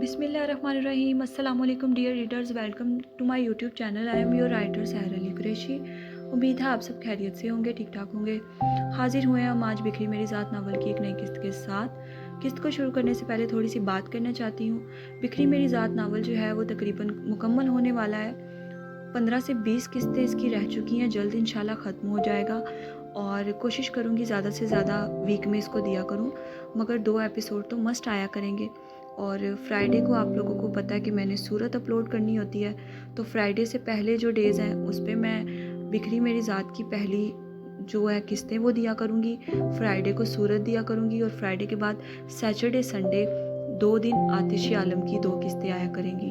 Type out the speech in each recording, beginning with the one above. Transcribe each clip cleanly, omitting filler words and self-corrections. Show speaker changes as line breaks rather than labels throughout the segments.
बिस्मिल्लाहिर्रहमानिर्रहीम। अस्सलाम वालेकुम dear readers, welcome to my YouTube channel. I am your writer Sahar Ali Qureshi. उम्मीद है आप सब खैरियत से होंगे, ठीक ठाक होंगे। हाजिर हुए हम आज बिखरी मेरी ज़ात नावल की एक नई किस्त के साथ। किस्त को शुरू करने से पहले थोड़ी सी बात करना चाहती हूँ। बिखरी मेरी ज़ात नावल जो है वो तकरीबन मुकम्मल होने वाला है। 15 से 20 किस्तें इसकी रह चुकी हैं, जल्द इंशाल्लाह ख़त्म हो जाएगा और कोशिश करूँगी ज़्यादा से ज़्यादा वीक में इसको दिया करूँ, मगर 2 एपिसोड तो मस्ट आया करेंगे। और फ्राइडे को आप लोगों को पता है कि मैंने सूरत अपलोड करनी होती है, तो फ्राइडे से पहले जो डेज़ हैं उस पर मैं बिखरी मेरी ज़ात की पहली जो है किस्तें वो दिया करूँगी, फ्राइडे को सूरत दिया करूँगी और फ्राइडे के बाद सैटरडे संडे 2 दिन आतिश आलम की 2 किस्तें आया करेंगी।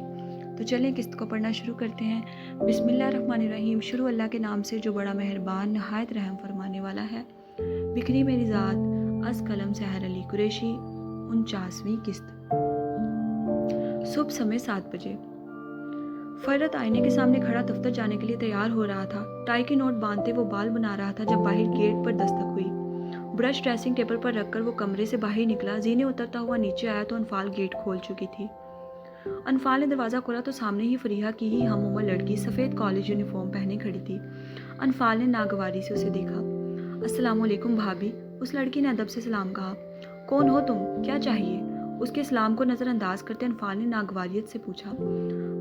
तो चलें किस्त को पढ़ना शुरू करते हैं। बिस्मिल्लाहिर्रहमानिर्रहीम। शुरू अल्लाह के नाम से जो बड़ा मेहरबान नहायत रहम फरमाने वाला है। बिखरी मेरी ज़ात अज़ कलम सहर अली कुरैशी। 49वीं किस्त। सुबह समय 7 बजे। फरत आईने के सामने खड़ा दफ्तर जाने के लिए तैयार हो रहा था। टाई की नोट बांधते वो बाल बना रहा था जब बाहर गेट पर दस्तक हुई। ब्रश ड्रेसिंग टेबल पर रखकर वो कमरे से बाहर निकला। जीने उतरता हुआ नीचे आया तो अनफाल गेट खोल चुकी थी। अनफाल ने दरवाज़ा खोला तो सामने ही फरीहा की ही हम उम्र लड़की सफ़ेद कॉलेज यूनिफॉर्म पहने खड़ी थी। अनफाल ने नागवारी से उसे देखा। अस्सलाम वालेकुम भाभी। उस लड़की ने अदब से सलाम कहा। कौन हो तुम, क्या चाहिए? उसके सलाम को नज़रअंदाज करते अनफाल ने नागवारियत से पूछा।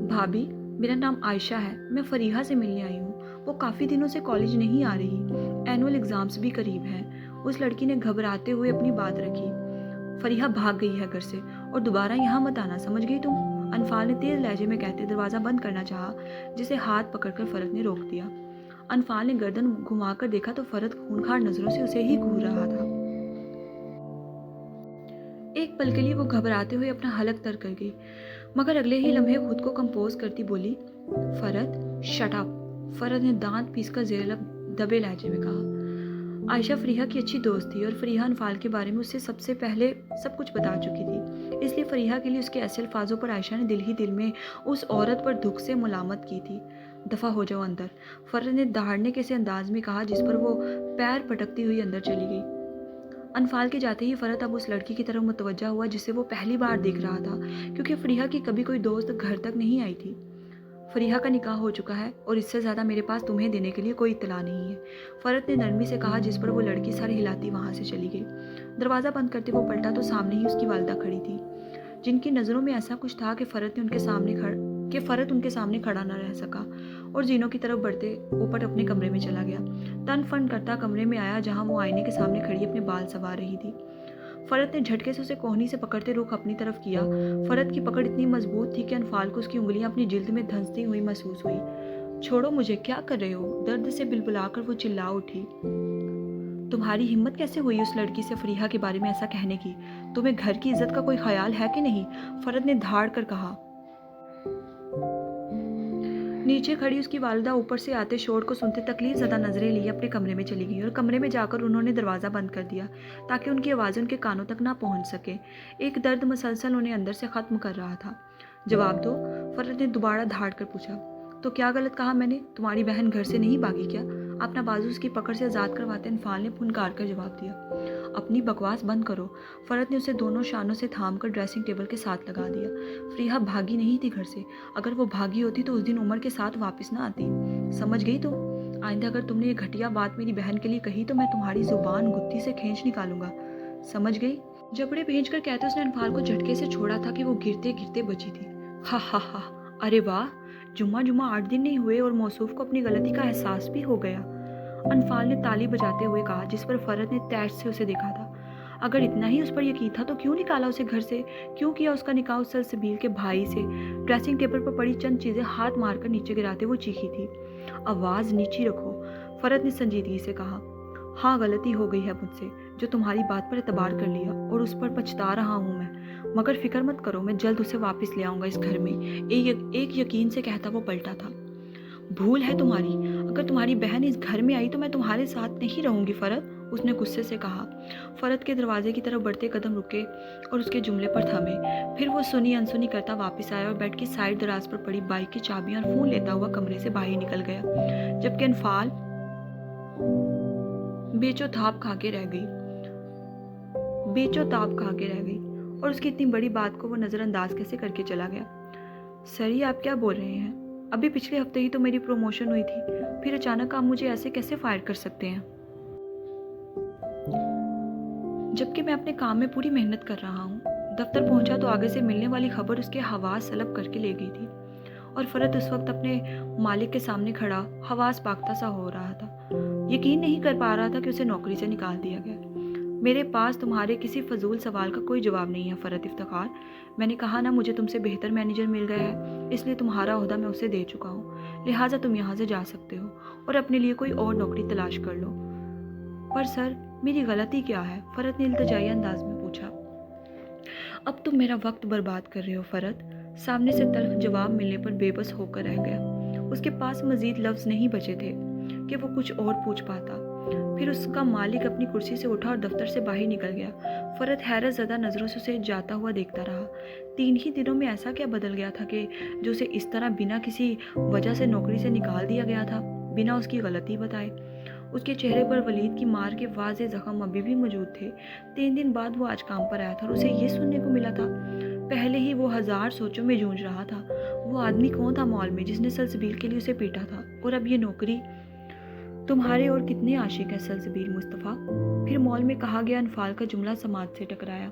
भाभी, मेरा नाम आयशा है, मैं फरीहा से मिलने आई हूँ। वो काफ़ी दिनों से कॉलेज नहीं आ रही, एनुअल एग्ज़ाम्स भी करीब हैं। उस लड़की ने घबराते हुए अपनी बात रखी। फरीहा भाग गई है घर से और दोबारा यहाँ मत आना, समझ गई तुम? अनफाल ने तेज़ लहजे में कहते दरवाज़ा बंद करना चाहा, जिसे हाथ पकड़कर फरत ने रोक दिया। अनफाल ने गर्दन घुमाकर देखा तो फरत खूंखार नज़रों से उसे ही घूर रहा था। एक पल के लिए वो घबराते हुए अपना हलक तर कर गई, मगर अगले ही लम्हे खुद को कंपोज करती बोली, फरत शट अप। फरत ने दांत पीसकर ज़ेरलब दबे लहजे में कहा। आयशा फरीहा की अच्छी दोस्त थी और फरीहा अनफाल के बारे में उससे सबसे पहले सब कुछ बता चुकी थी, इसलिए फरीहा के लिए उसके ऐसे अल्फाजों पर आयशा ने दिल ही दिल में उस औरत पर दुख से मुलामत की थी। दफ़ा हो जाओ अंदर, फरत ने दहाड़ने के से अंदाज में कहा, जिस पर वो पैर पटकती हुई अंदर चली गई। अनफाल के जाते ही फरत अब उस लड़की की तरफ मुतवज्जा हुआ जिसे वो पहली बार देख रहा था, क्योंकि फरीहा की कभी कोई दोस्त घर तक नहीं आई थी। फरीहा का निकाह हो चुका है और इससे ज़्यादा मेरे पास तुम्हें देने के लिए कोई इत्तला नहीं है, फरत ने नरमी से कहा, जिस पर वो लड़की सर हिलाती वहाँ से चली गई। दरवाज़ा बंद करते वो पलटा तो सामने ही उसकी वालिदा खड़ी थी, जिनकी नज़रों में ऐसा कुछ था कि फ़रत उनके सामने खड़ा न रह सका और जीनों की तरफ बढ़ते ऊपर अपने कमरे में चला गया। तन फन करता कमरे में आया जहाँ वो आईने के सामने खड़ी अपने बाल संवार रही थी। फरत ने झटके से उसे कोहनी से पकड़ते रुख अपनी तरफ किया। फरत की पकड़ इतनी मजबूत थी कि अनफाल को उसकी उंगलियां अपनी जिल्द में धंसती हुई महसूस हुई। छोड़ो मुझे, क्या कर रहे हो? दर्द से बिलबिलाकर वो चिल्ला उठी। तुम्हारी हिम्मत कैसे हुई उस लड़की से फरीहा के बारे में ऐसा कहने की? तुम्हें घर की इज्जत का कोई ख्याल है कि नहीं? फरत ने धाड़ कर कहा। नीचे खड़ी उसकी वालिदा ऊपर से आते शोर को सुनते तकलीफ ज़दा नजरें लिए अपने कमरे में चली गई और कमरे में जाकर उन्होंने दरवाज़ा बंद कर दिया ताकि उनकी आवाज़ उनके कानों तक ना पहुंच सके। एक दर्द मसलसल उन्हें अंदर से ख़त्म कर रहा था। जवाब दो, फरत ने दोबारा धाड़ कर पूछा। तो क्या गलत कहा मैंने? तुम्हारी बहन घर से नहीं भागी क्या? अपना बाजू उसकी पकड़ से आज़ाद करवाते अनफाल ने फुनकार कर जवाब दिया। अपनी बकवास बंद करो। फरत ने उसे दोनों शानों से थाम कर ड्रेसिंग टेबल के साथ लगा दिया। फरीहा भागी नहीं थी घर से, अगर वो भागी होती तो उस दिन उमर के साथ वापस ना आती, समझ गई तुम? आइंदा अगर तुमने ये घटिया बात मेरी बहन के लिए कही तो मैं तुम्हारी जुबान गुत्ती से खींच निकालूंगा, समझ गई? जबड़े भेज कर कहते उसने अनफाल को झटके से छोड़ा था कि वो गिरते गिरते बची थी। हा हा हा, अरे वाह, जुम्मा 8 दिन नहीं हुए और मौसूफ को अपनी गलती का एहसास भी हो गया, अनफाल ने ताली बजाते हुए कहा, जिस पर फरत ने तैश से उसे देखा था। अगर इतना ही उस पर यकीन था तो क्यों निकाला उसे घर से? क्यों किया उसका निकाह उस सलसबील के भाई से? ड्रेसिंग टेबल पर पड़ी चंद चीज़ें हाथ मारकर नीचे गिराते वो चीखी थी। आवाज़ नीची रखो, फरत ने संजीदगी से कहा। हाँ, गलती हो गई है मुझसे, जो तुम्हारी बात पर एतबार कर लिया और उस पर पछता रहा हूँ मैं, मगर फिक्र मत करो, मैं जल्द उसे वापस ले आऊँगा इस घर में, एक यकीन से कहता वो पलटा था। भूल है तुम्हारी, अगर तुम्हारी बहन इस घर में आई तो मैं तुम्हारे साथ नहीं रहूंगी फरत, उसने गुस्से से कहा। फरत के दरवाजे की तरफ बढ़ते कदम रुके और उसके जुमले पर थमे। फिर वो सुनी अनसुनी करता वापस आया और बेड की साइड दराज पर पड़ी बाइक की चाबियां और फोन लेता हुआ कमरे से बाहर निकल गया, जबकि अनफाल बेचो ताप खा के रह गई। और उसकी इतनी बड़ी बात को वो नज़र अंदाज कैसे करके चला गया। सर ये आप क्या बोल रहे हैं? अभी पिछले हफ्ते ही तो मेरी प्रमोशन हुई थी, फिर अचानक आप मुझे ऐसे कैसे फायर कर सकते हैं? जबकि मैं अपने काम में पूरी मेहनत कर रहा हूँ। दफ्तर पहुंचा तो आगे से मिलने वाली खबर उसके हवास सलब करके ले गई थी और फरत उस वक्त अपने मालिक के सामने खड़ा हवास पाकता सा हो रहा था। यकीन नहीं कर पा रहा था कि उसे नौकरी से निकाल दिया गया। मेरे पास तुम्हारे किसी फजूल सवाल का कोई जवाब नहीं है फरत इफ्तिखार। मैंने कहा ना, मुझे तुमसे बेहतर मैनेजर मिल गया है, इसलिए तुम्हारा ओहदा मैं उसे दे चुका हूँ, लिहाजा तुम यहाँ से जा सकते हो और अपने लिए कोई और नौकरी तलाश कर लो। पर सर मेरी गलती क्या है? फरत ने इल्तिजाई अंदाज में पूछा। अब तुम मेरा वक्त बर्बाद कर रहे हो फरत। सामने से तल्ख जवाब मिलने पर बेबस होकर रह गया। उसके पास मजीद लफ्ज़ नहीं बचे थे कि वो कुछ और पूछ पाता। फिर उसका मालिक अपनी कुर्सी से उठा और दफ्तर से बाहर निकल गया। फरत हैरत ज़दा नज़रों से उसे जाता हुआ देखता रहा। 3 ही दिनों में ऐसा क्या बदल गया था कि जो उसे इस तरह बिना किसी वजह से नौकरी से निकाल दिया गया था, बिना उसकी गलती बताए। उसके चेहरे पर वलीद की मार के वाज़े ज़ख्म अभी भी मौजूद थे। 3 दिन बाद वो आज काम पर आया था और उसे ये सुनने को मिला था। पहले ही वो 1000 सोचों में जूझ रहा था। वो आदमी कौन था मॉल में जिसने सलसबील के लिए उसे पीटा था, और अब ये नौकरी। तुम्हारे और कितने आशिक हैं सलसबील मुस्तफ़ा? फिर मॉल में कहा गया अनफाल का जुमला समाज से टकराया।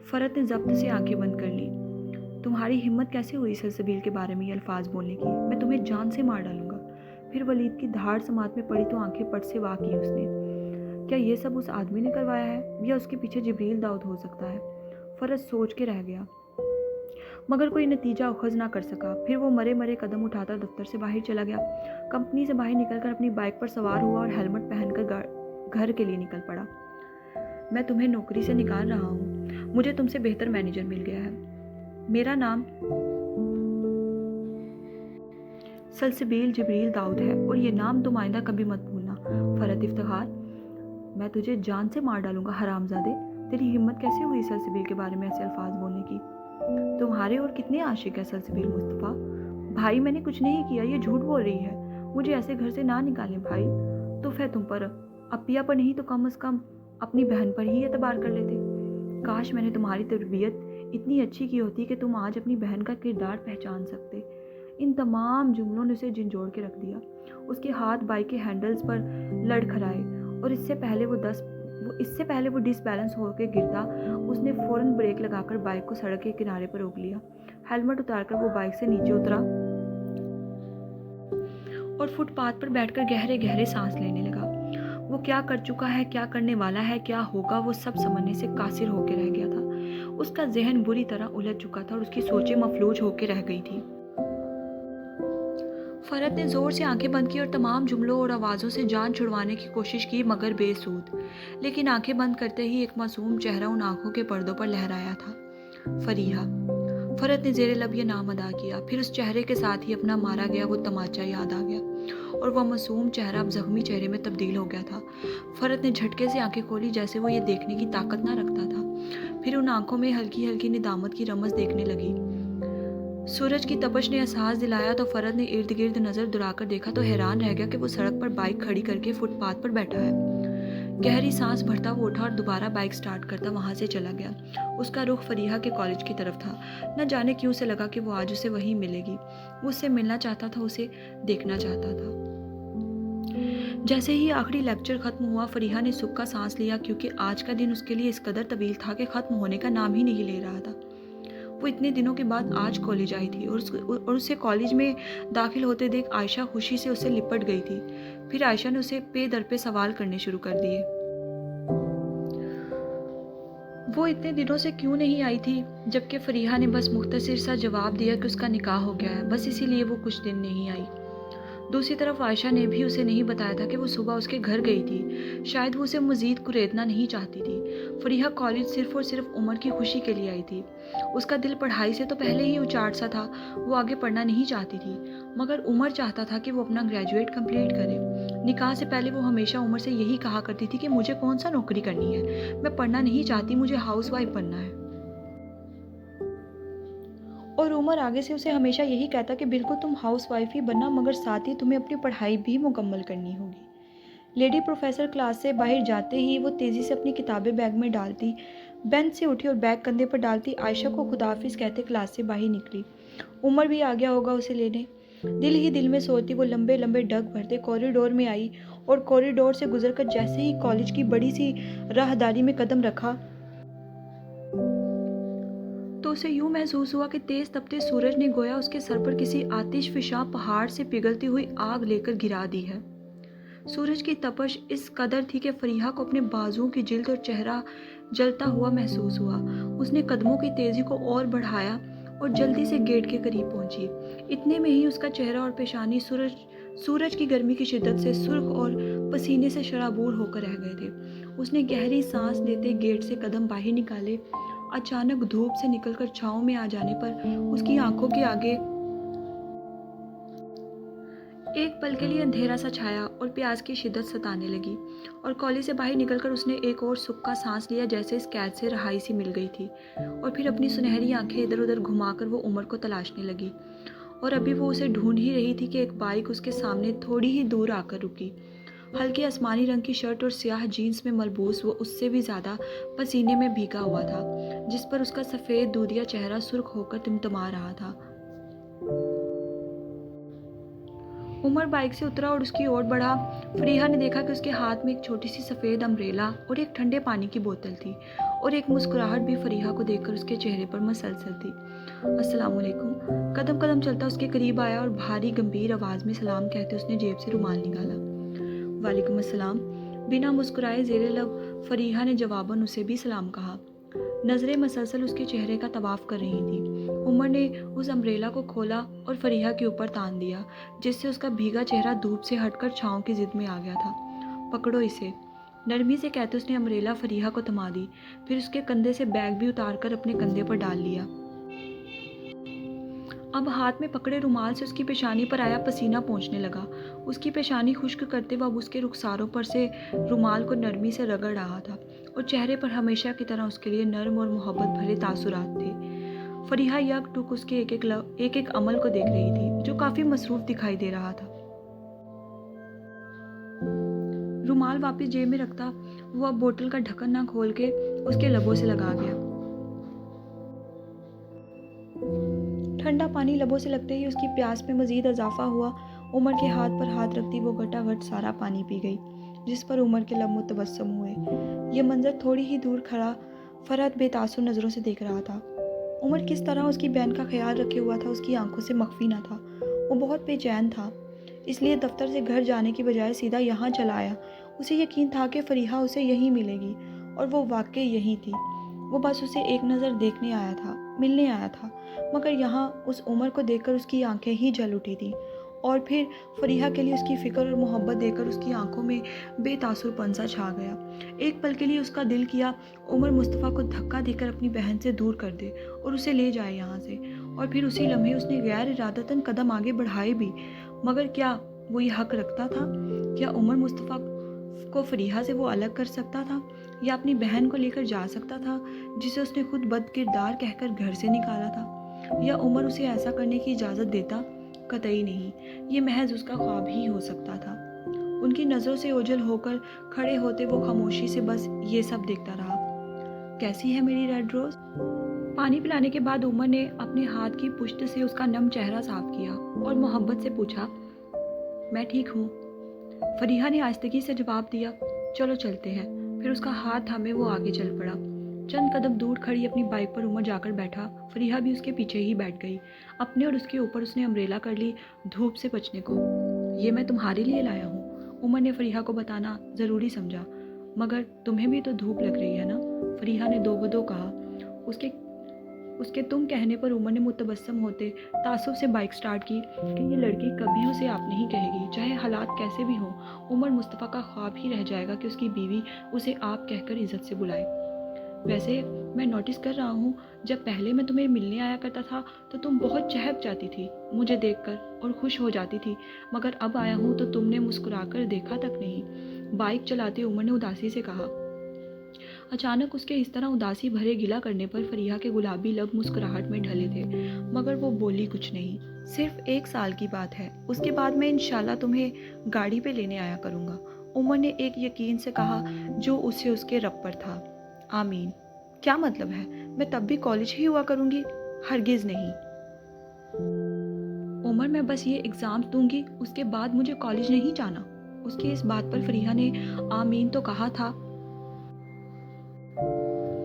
फरत ने जब्त से आंखें बंद कर ली। तुम्हारी हिम्मत कैसे हुई सलसबील के बारे में ये अल्फाज बोलने की? मैं तुम्हें जान से मार डालूंगा। फिर वलीद की धाड़ समात में पड़ी तो आंखें पट से वाक़ की उसने। क्या ये सब उस आदमी ने करवाया है या उसके पीछे जिब्रील दाऊद हो सकता है? फरज सोच के रह गया, मगर कोई नतीजा अखज़ ना कर सका। फिर वो मरे मरे कदम उठाता दफ्तर से बाहर चला गया। कंपनी से बाहर निकलकर अपनी बाइक पर सवार हुआ और हेलमेट पहनकर घर के लिए निकल पड़ा। मैं तुम्हें नौकरी से निकाल रहा हूँ। मुझे तुमसे बेहतर मैनेजर मिल गया है। मेरा नाम सलसबील जिब्रील दाऊद है और ये नाम तुम आइंदा कभी मत भूलना। फरत इफ्तिखार, मैं तुझे जान से मार डालूंगा हरामजादे। तेरी हिम्मत कैसे हुई सलसबील के बारे में ऐसे अल्फाज बोलने की? तुम्हारे और कितने आशिक है सलसबील मुस्तफ़ा? भाई मैंने कुछ नहीं किया, ये झूठ बोल रही है। मुझे ऐसे घर से ना निकालें भाई। तुफ है तुम पर, अपिया पर नहीं तो कम अज़ कम अपनी बहन पर ही एतबार कर लेते। काश मैंने तुम्हारी तरबियत इतनी अच्छी की होती कि तुम आज अपनी बहन का किरदार पहचान सकते। इन तमाम जुमलों ने उसे झंझोड़ के रख दिया। उसके हाथ बाइक के हैंडल्स पर लड़खड़ाए और इससे पहले वो डिसबैलेंस होकर गिरता, उसने फ़ौरन ब्रेक लगाकर बाइक को सड़क के किनारे पर रोक लिया। हेलमेट उतारकर वो बाइक से नीचे उतरा और फुटपाथ पर बैठकर गहरे गहरे सांस लेने लगा। वो क्या कर चुका है, क्या करने वाला है, क्या होगा, वो सब समझने से कासिर होकर रह गया था। उसका जहन बुरी तरह उलझ चुका था और उसकी सोचें मफलूज होकर रह गई थी। फरत ने ज़ोर से आंखें बंद की और तमाम जुमलों और आवाज़ों से जान छुड़वाने की कोशिश की, मगर बेसूद। लेकिन आंखें बंद करते ही एक मासूम चेहरा उन आंखों के पर्दों पर लहराया था। फरीहा। फरत ने ज़ेरे लब ये नाम अदा किया। फिर उस चेहरे के साथ ही अपना मारा गया वो तमाचा याद आ गया और वह मासूम चेहरा अब ज़ख्मी चेहरे में तब्दील हो गया था। फरत ने झटके से आंखें खोली, जैसे वो ये देखने की ताकत ना रखता था। फिर उन आंखों में हल्की हल्की निदामत की रमज़ देखने लगी। सूरज की तपश ने एहसास दिलाया तो फरद ने इर्द गिर्द नज़र दुराकर देखा तो हैरान रह गया कि वो सड़क पर बाइक खड़ी करके फुटपाथ पर बैठा है। गहरी सांस भरता वो उठा और दोबारा बाइक स्टार्ट करता वहाँ से चला गया। उसका रुख फरीहा के कॉलेज की तरफ था। न जाने क्यों से लगा कि वो आज उसे वहीं मिलेगी। वो उससे मिलना चाहता था, उसे देखना चाहता था। जैसे ही आखिरी लेक्चर ख़त्म हुआ, फरीहा ने सुख का सांस लिया, क्योंकि आज का दिन उसके लिए इस कदर तवील था कि ख़त्म होने का नाम ही नहीं ले रहा था। वो इतने दिनों के बाद आज कॉलेज आई थी और उसे कॉलेज में दाखिल होते देख आयशा खुशी से उससे लिपट गई थी। फिर आयशा ने उसे पे दर पे सवाल करने शुरू कर दिए। वो इतने दिनों से क्यों नहीं आई थी, जबकि फरीहा ने बस मुख्तसर सा जवाब दिया कि उसका निकाह हो गया है, बस इसीलिए वो कुछ दिन नहीं आई। दूसरी तरफ आयशा ने भी उसे नहीं बताया था कि वो सुबह उसके घर गई थी। शायद वो उसे मज़ीद कुरेदना नहीं चाहती थी। फरीहा कॉलेज सिर्फ़ और सिर्फ उमर की खुशी के लिए आई थी। उसका दिल पढ़ाई से तो पहले ही उचाट सा था। वो आगे पढ़ना नहीं चाहती थी, मगर उमर चाहता था कि वो अपना ग्रेजुएट कंप्लीट करे। निकाह से पहले वो हमेशा उमर से यही कहा करती थी कि मुझे कौन सा नौकरी करनी है, मैं पढ़ना नहीं चाहती, मुझे हाउस वाइफ बनना है। और उमर आगे से उसे हमेशा यही कहता कि बिल्कुल तुम हाउस वाइफ ही बनना, मगर साथ ही तुम्हें अपनी पढ़ाई भी मुकम्मल करनी होगी। लेडी प्रोफेसर क्लास से बाहर जाते ही वो तेज़ी से अपनी किताबें बैग में डालती, बेंच से उठी और बैग कंधे पर डालती आयशा को खुदाफिज कहते क्लास से बाहर निकली। उमर भी आ गया होगा उसे लेने। दिल ही दिल में सोचती वो लंबे लंबे डग भरते कॉरिडोर में आई और कॉरिडोर से गुजरकर जैसे ही कॉलेज की बड़ी सी राहदारी में कदम रखा तो उसे यूं महसूस हुआ कि तेज तपते सूरज ने गोया उसके सर पर किसी आतिशफिशा पहाड़ से पिघलती हुई आग लेकर गिरा दी है। सूरज की तपश इस कदर थी कि फरीहा को अपने बाजुओं की जिल्द और चेहरा जलता हुआ महसूस हुआ। उसने कदमों की तेजी को और बढ़ाया और जल्दी से गेट के करीब पहुंची। इतने में ही उसका चेहरा और पेशानी सूरज की गर्मी की शिद्दत से सुर्ख और पसीने से शराबूर होकर रह गए थे। उसने गहरी सांस लेते गेट से कदम बाहर निकाले। अचानक धूप से निकलकर छांव में आ जाने पर उसकी आंखों के आगे एक पल के लिए अंधेरा सा छाया और प्यास की शिद्दत सताने लगी और कॉलेज से बाहर निकलकर उसने एक और सुख का सांस लिया, जैसे इस कैद से रहाई सी मिल गई थी। और फिर अपनी सुनहरी आंखें इधर उधर घुमाकर वो उमर को तलाशने लगी और अभी वो उसे ढूंढ ही रही थी कि एक बाइक उसके सामने थोड़ी ही दूर आकर रुकी। हल्के आसमानी रंग की शर्ट और स्याह जीन्स में मलबूस वो उससे भी ज्यादा पसीने में भीगा हुआ था, जिस पर उसका सफेद दूधिया चेहरा सुर्ख होकर टिमटिमा रहा था। उमर बाइक से उतरा और उसकी ओर बढ़ा। फरीहा ने देखा कि उसके हाथ में एक छोटी सी सफ़ेद अम्ब्रेला और एक ठंडे पानी की बोतल थी और एक मुस्कुराहट भी फरीहा को देखकर उसके चेहरे पर मसलसल थी। अस्सलाम वालेकुम। कदम कदम चलता उसके करीब आया और भारी गंभीर आवाज़ में सलाम कहते उसने जेब से रुमाल निकाला। वालेकुम अस्सलाम। बिना मुस्कुराए ज़ेरे लब फरीहा ने जवाबन उसे भी सलाम कहा। नज़रें मसलसल उसके चेहरे का तवाफ कर रही थी। उमर ने उस अम्ब्रेला को खोला और फरीहा के ऊपर तान दिया, जिससे उसका भीगा चेहरा धूप से हटकर छांव की जिद में आ गया था। पकड़ो इसे, नरमी से कहते उसने अम्ब्रेला फरीहा को थमा दी। फिर उसके कंधे से बैग भी उतारकर अपने कंधे पर डाल लिया। अब हाथ में पकड़े रुमाल से उसकी पेशानी पर आया पसीना पहुंचने लगा। उसकी पेशानी खुश्क करते हुए अब उसके रुखसारों पर से रुमाल को नरमी से रगड़ रहा था और चेहरे पर हमेशा की तरह उसके लिए नर्म और मोहब्बत भरे तासुरात थे। फरीहा यक टुक उसके एक एक अमल को देख रही थी, जो काफी मसरूफ दिखाई दे रहा था। रुमाल वापस जेब में रखता वो अब बोतल का ढक्कन ना खोल के उसके लबों से लगा गया। ठंडा पानी लबों से लगते ही उसकी प्यास में मजीद इजाफा हुआ। उमर के हाथ पर हाथ रखती वो घटाघट सारा पानी पी गई, जिस पर उमर के लब मुतबस्सम हुए। ये मंजर थोड़ी ही दूर खड़ा फरहत बेतासुर नज़रों से देख रहा था। उमर किस तरह उसकी बहन का ख्याल रखे हुआ था उसकी आंखों से मख्फी न था। वो बहुत बेचैन था, इसलिए दफ्तर से घर जाने की बजाय सीधा यहाँ चला आया। उसे यकीन था कि फरीहा उसे यहीं मिलेगी और वो वाकई यहीं थी। वो बस उसे एक नज़र देखने आया था, मिलने आया था, मगर यहाँ उस उमर को देखकर उसकी आंखें ही जल उठी थीं और फिर फरीहा के लिए उसकी फ़िक्र और मोहब्बत देखकर उसकी आंखों में बेतासुरपन सा छा गया। एक पल के लिए उसका दिल किया उमर मुस्तफ़ा को धक्का देकर अपनी बहन से दूर कर दे और उसे ले जाए यहाँ से, और फिर उसी लम्हे उसने गैर इरादतन कदम आगे बढ़ाए भी। मगर क्या वो ये हक रखता था? क्या उमर मुस्तफ़ा को फरीहा से वो अलग कर सकता था या अपनी बहन को लेकर जा सकता था जिसे उसने खुद बदकिरदार कहकर घर से निकाला था? या उमर उसे ऐसा करने की इजाज़त देता? कतई नहीं, ये महज उसका ख्वाब ही हो सकता था। उनकी नज़रों से ओझल होकर खड़े होते वो खामोशी से बस ये सब देखता रहा। कैसी है मेरी रेड रोज़? पानी पिलाने के बाद उमर ने अपने हाथ की पुश्त से उसका नम चेहरा साफ किया और मोहब्बत से पूछा, मैं ठीक हूँ। फरीहा ने आहिस्तगी से जवाब दिया, चलो चलते हैं। फिर उसका हाथ थामे वो आगे चल पड़ा। चंद कदम दूर खड़ी अपनी बाइक पर उमर जाकर बैठा। फरीहा भी उसके पीछे ही बैठ गई। अपने और उसके ऊपर उसने अम्ब्रेला कर ली धूप से बचने को। ये मैं तुम्हारे लिए लाया हूँ, उमर ने फरीहा को बताना ज़रूरी समझा। मगर तुम्हें भी तो धूप लग रही है ना, फरीहा ने दो बदो कहा। उसके तुम कहने पर उमर ने मुतबस्सम होते तासुब से बाइक स्टार्ट की कि ये लड़की कभी उसे आप नहीं कहेगी, चाहे हालात कैसे भी हों। उमर मुस्तफ़ा का ख्वाब ही रह जाएगा कि उसकी बीवी उसे आप कहकर इज्जत से बुलाए। वैसे मैं नोटिस कर रहा हूँ, जब पहले मैं तुम्हें मिलने आया करता था तो तुम बहुत चहक जाती थी मुझे देखकर और खुश हो जाती थी, मगर अब आया हूँ तो तुमने मुस्कुराकर देखा तक नहीं, बाइक चलाते उमर ने उदासी से कहा। अचानक उसके इस तरह उदासी भरे गिला करने पर फरीहा के गुलाबी लब मुस्कुराहट में ढले थे, मगर वो बोली कुछ नहीं। सिर्फ 1 साल की बात है, उसके बाद मैं इंशाल्लाह तुम्हें गाड़ी पे लेने आया करूँगा, उमर ने एक यकीन से कहा जो उसे उसके रब पर था। आमीन। क्या मतलब है? मैं तब भी कॉलेज ही हुआ करूँगी? हरगिज़ नहीं। उमर, मैं बस ये एग्ज़ाम दूँगी, उसके बाद मुझे कॉलेज नहीं जाना। उसकी इस बात पर फ़रीहा ने आमीन तो कहा था,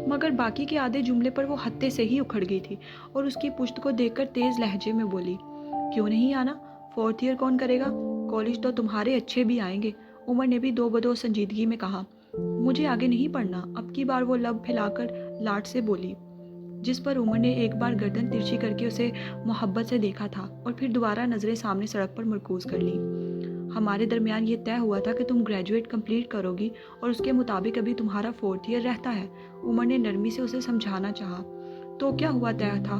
मगर बाकी के आधे जुमले पर वो हत्थे से ही उखड़ गई थी और उसकी पुश्त को देखकर तेज़ लहजे में बोली, क्यों नहीं आना? 4th ईयर कौन करेगा? कॉलेज तो तुम्हारे अच्छे भी आएंगे। उमर ने भी दो बदो संजीदगी में कहा, मुझे आगे नहीं पढ़ना। अब की बार वो लब फैलाकर लाड से बोली, जिस पर उमर ने एक बार गर्दन तिरछी करके उसे मोहब्बत से देखा था और फिर दोबारा नज़रें सामने सड़क पर मरकूज कर ली। हमारे दरमियान ये तय हुआ था कि तुम ग्रेजुएट कंप्लीट करोगी और उसके मुताबिक अभी तुम्हारा 4th ईयर रहता है। उमर ने नरमी से उसे समझाना चाहा। तो क्या हुआ तय था?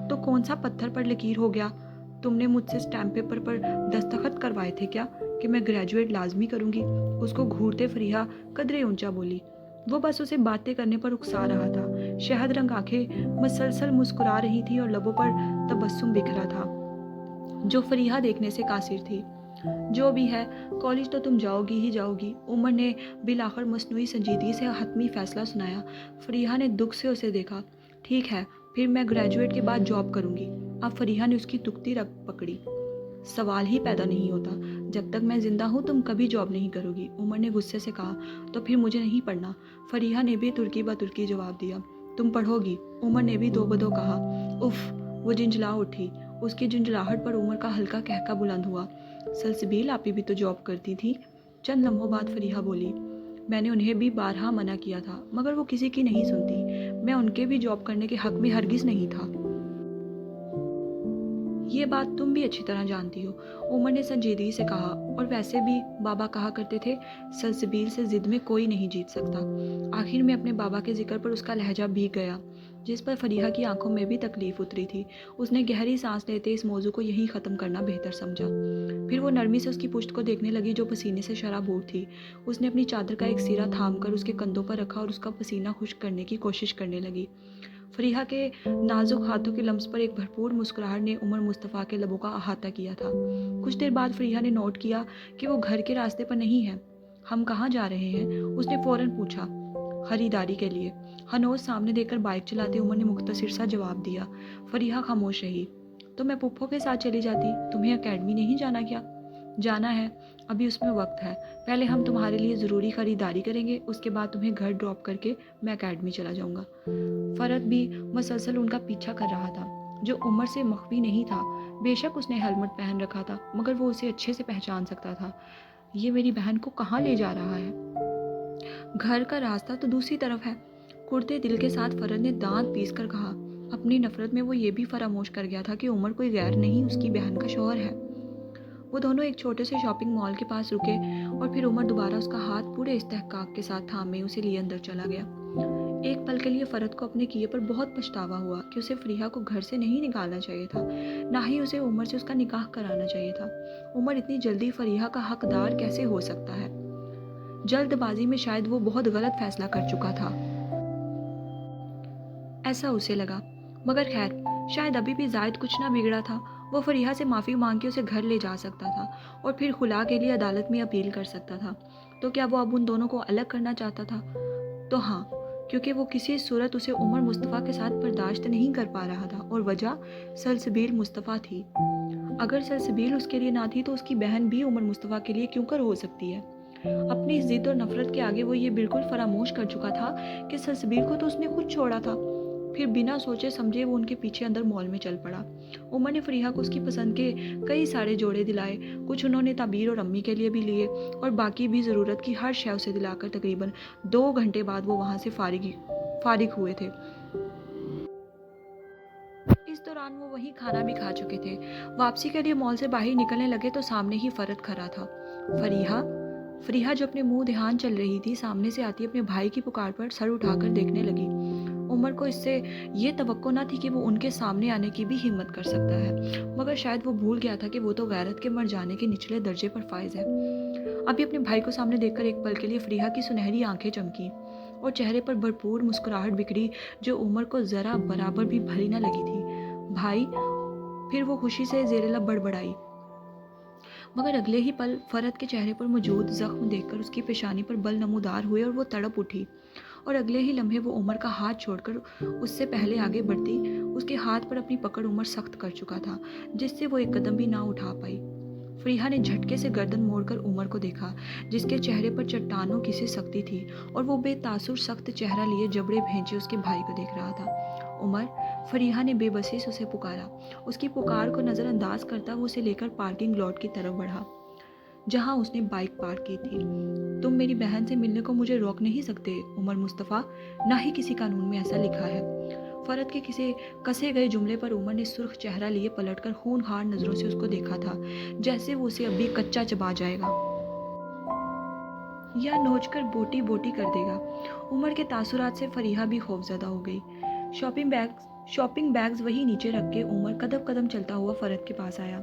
तो कौन सा पत्थर पर लकीर हो गया? तुमने मुझसे स्टैम्प पेपर पर दस्तखत करवाए थे क्या कि मैं ग्रेजुएट लाजमी करूंगी? उसको घूरते फरीहा कदरे ऊंचा बोली। वो बस उसे बातें करने पर उकसा रहा था। शहद रंग आंखें मुसलसल मुस्कुरा रही थी और लबों पर तबस्सुम बिखरा था, जो फरीहा देखने से कासिर थी। जो भी है, कॉलेज तो तुम जाओगी ही जाओगी। उमर ने बिलाखिर मसनूई संजीदगी से हतमी फैसला सुनाया। फरीहा ने दुख से उसे देखा। ठीक है, फिर मैं ग्रेजुएट के बाद जॉब करूंगी। अब फरीहा ने उसकी दुखती रग पकड़ी। सवाल ही पैदा नहीं होता। जब तक मैं जिंदा हूँ तुम कभी जॉब नहीं करोगी। उमर ने गुस्से से कहा। तो फिर मुझे नहीं पढ़ना। फरीहा ने भी तुर्की ब तुर्की जवाब दिया। तुम पढ़ोगी। उमर ने भी दो बदो कहा। उफ, वो झिंझला उठी। उसकी झुंझलाहट पर उमर का हल्का कहका बुलंद हुआ। सलसबील, आपी भी तो जॉब करती थी। चंद लम्हों बाद फरीहा बोली, मैंने उन्हें भी बारहा मना किया था, मगर वो किसी की नहीं सुनती। मैं उनके भी जॉब करने के हक में हरगिज नहीं था। ये बात तुम भी अच्छी तरह जानती हो, उमर ने संजीदगी से कहा। और वैसे भी बाबा कहा करते थे, सलसबील से जिद में कोई नहीं जीत सकता। आखिर में अपने बाबा के जिक्र पर उसका लहजा भीग गया, जिस पर फरीहा की आंखों में भी तकलीफ उतरी थी। उसने गहरी सांस लेते इस मौजू को यहीं ख़त्म करना बेहतर समझा। फिर वो नरमी से उसकी पुश्त को देखने लगी, जो पसीने से शराबूर थी। उसने अपनी चादर का एक सिरा थाम कर उसके कंधों पर रखा और उसका पसीना खुश्क करने की कोशिश करने लगी। फरीहा के नाजुक हाथों के लम्स पर एक भरपूर मुस्कुराहट ने उमर मुस्तफ़ा के लबों का अहाता किया था। कुछ देर बाद फरीहा ने नोट किया कि वो घर के रास्ते पर नहीं है। हम कहाँ जा रहे हैं? उसने फ़ौरन पूछा। खरीदारी के लिए। हनोज सामने देखकर बाइक चलाते उमर ने मुख्तसर सा जवाब दिया। फरीहा खामोश रही। तो मैं पुप्पो के साथ चली जाती। तुम्हें अकेडमी नहीं जाना क्या? जाना है, अभी उसमें वक्त है। पहले हम तुम्हारे लिए ज़रूरी ख़रीदारी करेंगे, उसके बाद तुम्हें घर ड्रॉप करके मैं अकेडमी चला जाऊँगा। फ़रद भी मसलसल उनका पीछा कर रहा था, जो उमर से मख्फी नहीं था। बेशक उसने हेलमेट पहन रखा था, मगर वो उसे अच्छे से पहचान सकता था। ये मेरी बहन को कहाँ ले जा रहा है? घर का रास्ता तो दूसरी तरफ है। कुर्ते दिल के साथ फ़रद ने दांत पीस कर कहा। अपनी नफ़रत में वो ये भी फरामोश कर गया था कि उमर कोई गैर नहीं, उसकी बहन का शौहर है। वो दोनों एक छोटे से शॉपिंग मॉल के पास रुके और फिर उमर दोबारा उसका हाथ पूरे इस्तेहकाक के साथ थामे उसे लिए अंदर चला गया। एक पल के लिए फ़रद को अपने किए पर बहुत पछतावा हुआ कि उसे फरीहा को घर से नहीं निकालना चाहिए था, ना ही उसे उमर से उसका निकाह कराना चाहिए था। उमर इतनी जल्दी फरीहा का हकदार कैसे हो सकता है? जल्दबाजी में शायद वो बहुत गलत फैसला कर चुका था, ऐसा उसे लगा। मगर खैर, शायद अभी भी जायद कुछ ना बिगड़ा था। वो फरीहा से माफ़ी मांग के उसे घर ले जा सकता था और फिर खुला के लिए अदालत में अपील कर सकता था। तो क्या वो अब उन दोनों को अलग करना चाहता था? तो हाँ, क्योंकि वो किसी सूरत उसे उमर मुस्तफ़ा के साथ बर्दाश्त नहीं कर पा रहा था, और वजह सलसबील मुस्तफ़ा थी। अगर सलसबील उसके लिए ना थी तो उसकी बहन भी उमर मुस्तफ़ा के लिए क्यों कर हो सकती है? अपनी जिद और नफरत के आगे वो ये बिल्कुल फरामोश कर चुका था कि सलसबील को तो उसने खुद छोड़ा था। फिर बिना सोचे समझे वो उनके पीछे अंदर मॉल में चल पड़ा। उमर ने फरीहा को उसकी पसंद के कई सारे जोड़े दिलाए। कुछ उन्होंने ताबीर और अम्मी के लिए भी लिए और बाकी भी ज़रूरत की हर शय उसे दिलाकर तकरीबन 2 घंटे बाद वो वहाँ से फारिग हुए थे। इस दौरान वो वहीं खाना भी खा चुके थे। वापसी के लिए मॉल से बाहर निकलने लगे तो सामने ही फ़रद खड़ा था। फरीहा फरीहा जो अपने मुंह ध्यान चल रही थी, सामने से आती अपने भाई की पुकार पर सर उठाकर देखने लगी। उमर को इससे ये तवक्को न थी कि वो उनके सामने आने की भी हिम्मत कर सकता है, मगर शायद वो भूल गया था कि वो तो गैरत के मर जाने के निचले दर्जे पर फाइज है। अभी अपने भाई को सामने देखकर एक पल के लिए फरीहा की सुनहरी आंखें चमकी और चेहरे पर भरपूर मुस्कुराहट बिखरी, जो उमर को ज़रा बराबर भी भली न लगी थी। भाई, फिर वो खुशी से ज़ेरे लब बड़बड़ाई, मगर अगले ही पल फ़रद के चेहरे पर मौजूद ज़ख्म देखकर उसकी पेशानी पर बल नमूदार हुए और वो तड़प उठी और अगले ही लम्हे वो उमर का हाथ छोड़कर उससे पहले आगे बढ़ती। उसके हाथ पर अपनी पकड़ उमर सख्त कर चुका था, जिससे वो एक कदम भी ना उठा पाई। फरीहा ने झटके से गर्दन मोड़कर उमर को देखा, जिसके चेहरे पर चट्टानों की सी सख्ती थी, और वो बेतासुर सख्त चेहरा लिए जबड़े भेंचे उसके भाई को देख रहा था। उमर, फरीहा ने बेबसी से उसे पुकारा। उसकी पुकार को नज़रअंदाज करता वो उसे लेकर पार्किंग लॉट की तरफ बढ़ा, जहां उसने बाइक पार्क की थी। तुम मेरी बहन से मिलने को मुझे रोक नहीं सकते उमर मुस्तफ़ा, ना ही किसी कानून में ऐसा लिखा है। फरत के किसी कसे गए जुमले पर उमर ने सुर्ख चेहरा लिए पलटकर खूनखार नज़रों से उसको देखा था, जैसे वो उसे अभी कच्चा चबा जाएगा या नोचकर बोटी बोटी कर देगा। उमर के तासुरात से फरीहा भी खौफजदा हो गई। शॉपिंग बैग्स वही नीचे रख के उमर कदम कदम चलता हुआ फरत के पास आया।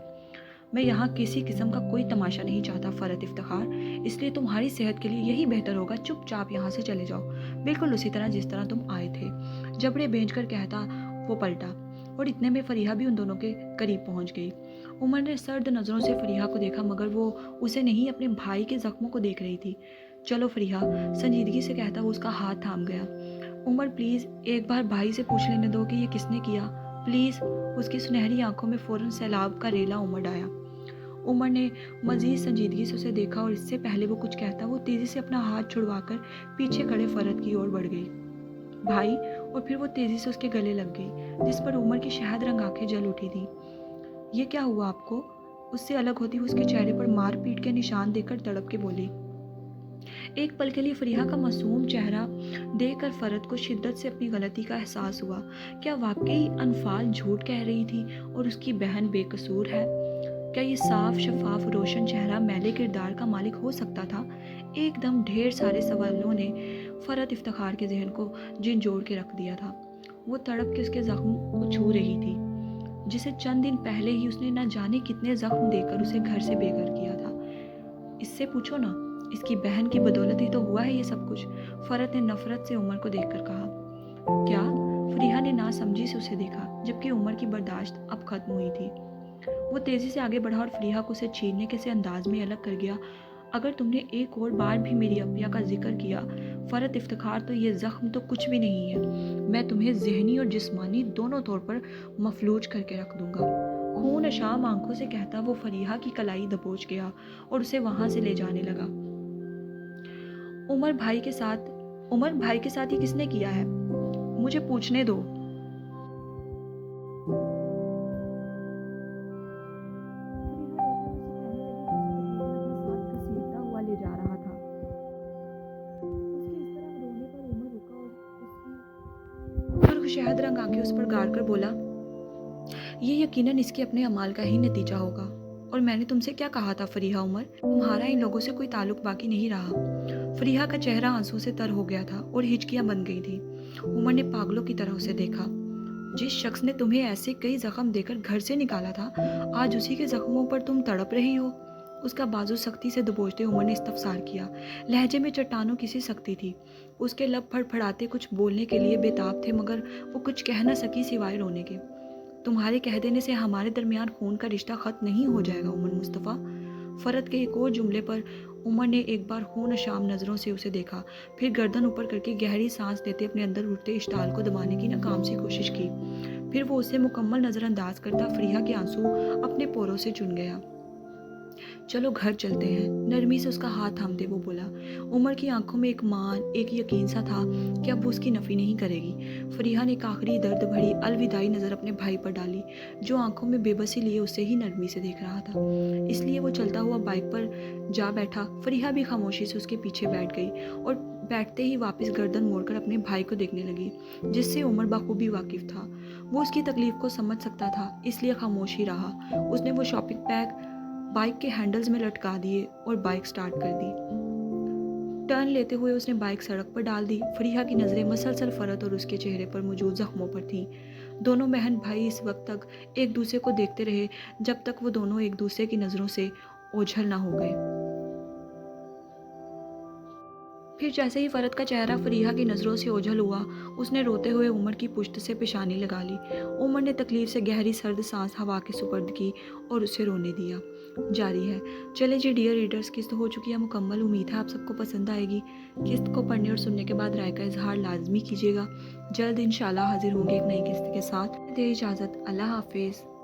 मैं यहाँ किसी किस्म का कोई तमाशा नहीं चाहता फरत इफ्तिखार, इसलिए तुम्हारी सेहत के लिए यही बेहतर होगा चुपचाप यहाँ से चले जाओ, बिल्कुल उसी तरह जिस तरह तुम आए थे। जबड़े भेज कर कहता वो पलटा, और इतने में फरीहा भी उन दोनों के करीब पहुँच गई। उमर ने सर्द नज़रों से फरीहा को देखा, मगर वो उसे नहीं, अपने भाई के जख्मों को देख रही थी। चलो फरीहा, संजीदगी से कहता वो उसका हाथ थाम गया। उमर प्लीज़ एक बार भाई से पूछ लेने दो कि ये किसने किया, प्लीज़। उसकी सुनहरी आंखों में फ़ौरन सैलाब का रेला उमड़ आया। उमर ने मज़ीद संजीदगी से उसे देखा, और इससे पहले वो कुछ कहता वो तेज़ी से अपना हाथ छुड़वाकर पीछे खड़े फरत की ओर बढ़ गई, भाई। और फिर वो तेज़ी से उसके गले लग गई, जिस पर उमर की शहद रंग आंखें जल उठी थी। ये क्या हुआ आपको? उससे अलग होती हुई उसके चेहरे पर मार पीट के निशान देकर तड़प के बोली। एक पल के लिए फरीहा का मासूम चेहरा देखकर फरत को शिद्दत से अपनी गलती का एहसास हुआ। क्या वाकई अनफाल झूठ कह रही थी और उसकी बहन बेकसूर है? क्या ये साफ शफाफ रोशन चेहरा मैले किरदार का मालिक हो सकता था? एकदम ढेर सारे सवालों ने फरत इफ्तिखार के जहन को झिंझोड़ के रख दिया था। वो तड़प के उसके जख्म को छू रही थी, जिसे चंद दिन पहले ही उसने न जाने कितने जख्म देकर उसे घर से बेघर किया था। इससे पूछो ना, इसकी बहन की बदौलत ही तो हुआ है ये सब कुछ, फरत ने नफरत से उमर को देखकर कहा। क्या? फरीहा ने ना समझी से उसे देखा, जबकि उमर की बर्दाश्त अब खत्म हुई थी। वो तेजी से आगे बढ़ा और फरीहा को उसे छीनने के से अंदाज में अलग कर गया। अगर तुमने एक और बार भी मेरी अपिया का जिक्र किया फरत इफ्तिखार, तो ये जख्म तो कुछ भी नहीं है। मैं तुम्हें ज़हनी और जिस्मानी दोनों तौर पर मफलूज करके रख दूंगा। खून अशाम आंखों से कहता वो फरीहा की कलाई दबोच गया और उसे वहां से ले जाने लगा। उमर भाई के साथ ये किसने किया है? मुझे पूछने दो। ले जा रहा था। उसके इस तरह रोने पर उमर रुका और उसकी सुर्ख शहद रंग आंखें उस पर गाड़ कर बोला, ये यकीनन इसके अपने अमाल का ही नतीजा होगा। और मैंने तुमसे क्या कहा था फरीहा उमर, तुम्हारा इन लोगों से कोई ताल्लुक बाकी नहीं रहा। फरीहा का चेहरा आंसू से तर हो गया था और हिचकियां बन गई थी। उमर ने पागलों की तरह उसे देखा। जिस शख्स ने तुम्हें ऐसे कई जख्म देकर घर से निकाला था, आज उसी के जख्मों पर तुम तड़प रही हो। उसका बाजू सख्ती से दबोचते उमर ने इस्तफसार किया। लहजे में चट्टानों की सी सख्ती थी। उसके लब फड़फड़ाते कुछ बोलने के लिए बेताब थे, मगर वो कुछ कह न सकी सिवाय रोने के। तुम्हारे कह देने से हमारे दरमियान खून का रिश्ता खत्म नहीं हो जाएगा उमर मुस्तफ़ा। फरत के एक और जुमले पर उमर ने एक बार खून शाम नज़रों से उसे देखा, फिर गर्दन ऊपर करके गहरी सांस लेते अपने अंदर उठते इश्ताल को दबाने की नाकाम सी कोशिश की। फिर वो उसे मुकम्मल नज़रअंदाज करता फरीहा के आंसू अपने पोरों से चुन गया। चलो घर चलते हैं, नरमी से उसका हाथ थामते वो बोला। उमर की आंखों में एक मान, एक यकीन सा था कि अब वो उसकी नफ़ी नहीं करेगी। फरीहा ने एक आखिरी दर्द भरी अलविदाई नज़र अपने भाई पर डाली, जो आंखों में बेबसी लिए उसे ही नरमी से देख रहा था। इसलिए वो चलता हुआ बाइक पर जा बैठा। फरीहा भी खामोशी से उसके पीछे बैठ गई और बैठते ही वापस गर्दन मोड़कर अपने भाई को देखने लगी, जिससे उमर बखूबी वाकिफ था। वो उसकी तकलीफ को समझ सकता था, इसलिए खामोश ही रहा। उसने वो शॉपिंग बैग बाइक के हैंडल्स में लटका दिए और बाइक स्टार्ट कर दी। टर्न लेते हुए उसने बाइक सड़क पर डाल दी। फरीहा की नज़रें मसलसल फरत और उसके चेहरे पर मौजूद जख्मों पर थीं। दोनों बहन भाई इस वक्त तक एक दूसरे को देखते रहे, जब तक वो दोनों एक दूसरे की नज़रों से ओझल ना हो गए। फिर जैसे ही फरत का चेहरा फरीहा की नज़रों से ओझल हुआ, उसने रोते हुए उमर की पुश्त से पेशानी लगा ली। उमर ने तकलीफ से गहरी सर्द सांस हवा के सुपर्द की और उसे रोने दिया। जारी है। चले जी डियर रीडर्स, किस्त हो चुकी है मुकम्मल। उम्मीद है आप सबको पसंद आएगी। किस्त को पढ़ने और सुनने के बाद राय का इजहार लाजमी कीजिएगा। जल्द इंशाल्लाह हाजिर होंगे एक नई किस्त के साथ। दे इजाज़त, अल्लाह हाफिज़।